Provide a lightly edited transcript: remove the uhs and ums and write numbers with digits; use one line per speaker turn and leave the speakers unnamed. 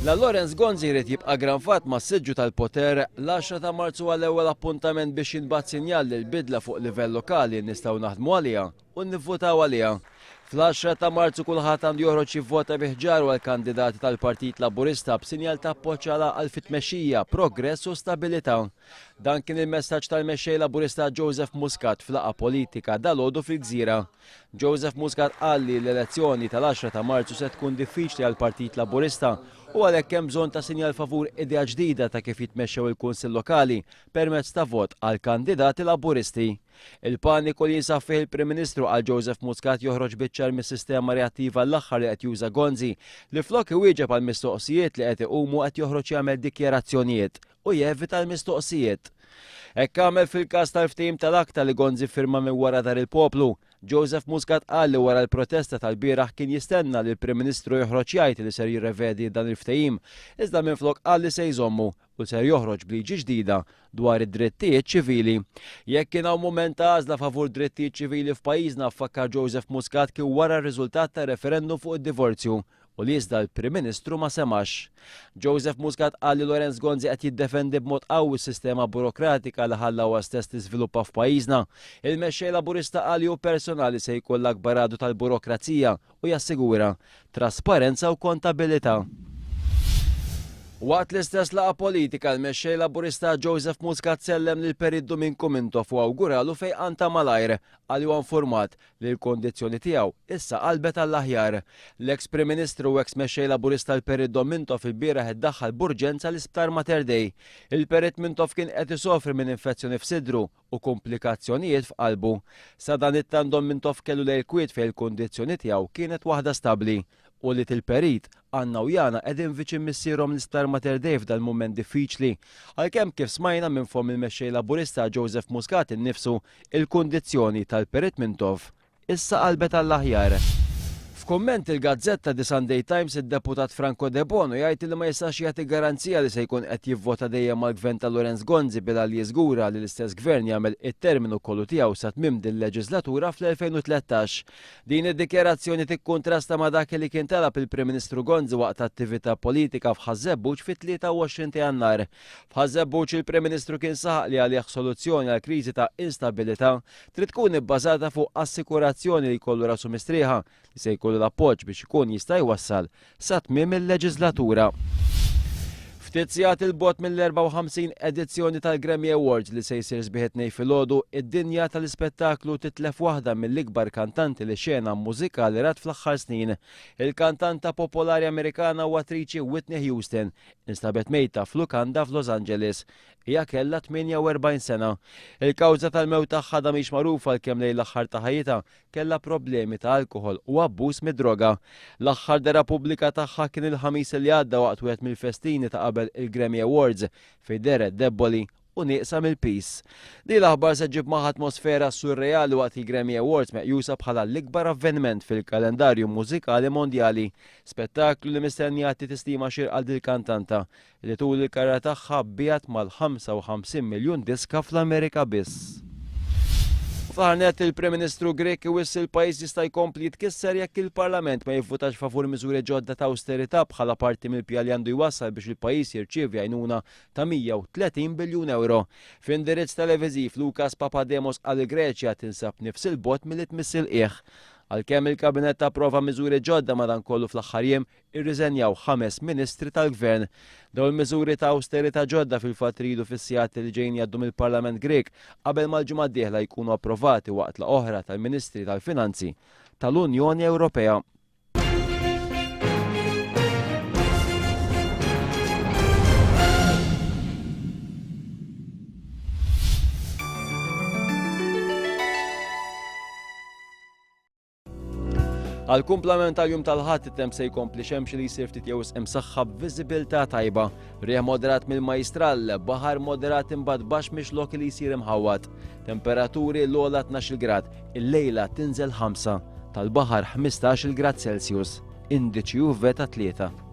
La Lorenz Gonzi jrid jibqa' granfat ma' siġġu tal-poter l-10 ta' Marzu għall-ewwel appuntament biex jinbagħat sinjal li l-bidla fuq livell lokali nistgħu naħdmu għaliha u nivvutaw għaliha. Fl-10 ta' Marzu kulħadd għandu joħroġ jivvota bi ħġar għal kandidati tal-Partit Laburista b'sinjal ta' appoġġ għal fit-tmexxija, progress u stabilità. Dan kien il-messaġġ tal-mexxej Laburista Joseph Muscat f'laqgħa politika dalgħodu fil-Gżira. Joseph Muscat qal li l-elezzjoni tal-10 ta' Marzu se tkun diffiċli għall-Partit Laburista u għalhekk hemm bżonn ta' sinjal favur idea ġdida ta' kif jitmexxew il-Kunsill Lokali permezz ta' vot għal kandidati Laburisti. Il-paniku li jinsab fih il-Prim Ministru għal Joseph Muscat joħroġ biċċar mis-sistema reattiva l-aħħar li qed juża Gonzi li flok iwieġeb għal mistoqsijiet li qed iqumu qed joħroġ jagħmel dikjarazzjonijiet u jevita l-mistoqsijiet. Hekk għamel fil-każ tal-ftehim tal-akta li Gonzi firma minn wara dar il-poplu. Joseph Muscat qal li wara l-protesta tal-bieraħ kien jistenna li l-Prim Ministru joħroġ jgħid li ser jirrevedi dan il-ftehim, iżda minflok qal li se jżommu u ser joħroġ bliġi ġdida dwar id-drittijiet ċivili. Jekk kien hawn mument ta' għażla favur drittijiet ċivili f'pajjiżna fakkar Joseph Muscat kien wara r-riżultat ta' referendum fuq id-divorzju u li iżda l-Prim Ministru ma semax. Joseph Muscat qal li Lorenz Gonzi qed jiddefendi b'mod qawwi s-sistema burokratika li ħalla huwa stess tiżviluppa f'pajjiżna. Il-mexxej Laburista qal li hu personali se jkun l-akbar għadu tal-burokrazija u jassigura trasparenza u kontabilità. Waqt l-istess laqgħa politika l-mexxej Laburista Joseph Muscat sellem lil Perit Minkomintov u awguralu fejn qanta malajr għal huwa informat li l-kondizzjoni tiegħu issa qalbet għall-aħjar. L-eks Prim Ministru u eks mexxej Laburista l-Perit Mintov il-bieraħ iddaħħal b'urġenza l-isptar Mater Dei. Il-Perit Mintov kien qed isofri minn infezzjoni f'sidru u komplikazzjonijiet f'qalbu. Sa dan it-tandom Mintov kellu lejl kwiet fejn il-kondizzjoni tiegħu kienet waħda stabbli u li til-Perit Anna u Jana qegħdin viċin missierhom l-isptar Mater Dei f'dal mument diffiċli. Għalkemm kif smajna minn fom il-mexxej Laburista Joseph Muscat innifsu il-kundizzjoni tal-Perit Mintov issa qalbet għall-aħjar. F'kumment il-Gazzetta di Sunday Times id-deputat Franco De Bono jgħid li ma jistax jagħti garanzija li se jkun qed jivvota dejjem mal-gvern ta' Lorenz Gonzi bilha li jiżgura li l-istess gvern jagħmel it-terminu kollu tiegħu sa tmiem din il-leġislatura fl-2013. Din id-dikjarazzjoni tikkuntrasta ma' dak li kien talab il-Prim Ministru Gonzi waqt attività politika f'Ħażebbuġ fit-23 ta' Jannar. F'Ħażebbuġ il-Prim Ministru kien saħaq li għalih soluzzjoni għall kriżi ta' instabilità trid tkun ibbażata fuq assikurazzjoni li jkollu rasu mistrieħa li se jkollu l-appoġġ biex ikun jista' jwassal sa tmiem il-leġislatura. Ftit sigħat il-bot mill-54 edizzjoni tal-Grammy Awards li se jsir sbieħ tnejn filgħodu, id-dinja tal-ispettaklu titlef waħda mill-ikbar kantanti li xena mużikali rat fl-aħħar snin. Il-kantanta popolari Amerikana u attriċi Whitney Houston instabet mejta f'lukanda f'Los Angeles. Hija kellha 48 sena. Il-kawża tal-mewt tagħha mhix magħrufa għalkemm lejn l-aħħar ta' ħajjitha kellha problemi ta' alkoħol u abbuż mid-droga. L-aħħar dera pubblika tagħha kien il-ħamis li għadda waqt wieħed mill-festini ta' qabel il-Grammy Awards fejn deret debboli u nieqsa mill-peace. Di l-aħbar se ġib magħha atmosfera surreali waqt il-Grammy Awards meqjusa bħala l-ikbar avveniment fil-kalendarju mużikali mondjali. Spettaklu li mistennijati tistima xirqa dil-kantanta li tul il-karra tagħha bbiegħet mal-55 miljun diska fl-Amerika biss. F'aħnet il-Prim Ministru Grek iwiss il-pajjiż jista' jkompli jitkisser jekk il-Parlament ma jivvutax favur miżuri ġodda ta' awsterità bħala parti mill-pjan li għandu jwassal biex il-pajjiż jirċievi għajnuna ta' 130 biljun euro. F'indirizz televiżiv Lukas Papademos għal Greċja tinsab nifs il-bot mill-tmissil qiegħ. Għalkemm il-Kabinet approva miżuri ġodda madankollu fl-aħħar jiem irriżenjaw 5 ministri tal-Gvern. Dawn il-miżuri ta' awsterità ġodda fil-fatt iridu fis-sigħat li ġejjin jgħaddu mill-Parlament Grek qabel mal-ġimgħa d-dieħla jkunu approvati waqt la oħra tal-Ministri tal-Finanzi tal-Unjoni Ewropea. Għal-kumplament tal-jum tal-ħadd it-temp se jkompli xemx li jsir ftit jew imsaħħa b'viżibilità tajba. Rieħ moderat mill-Majstral, baħar moderat imbagħad baxx mixlok li jsir imħawwad. Temperaturi l-ogħla 12 grad, il-lejla tinżel 5, tal-baħar 15 grad Celsius, indiċi UV ta' 3.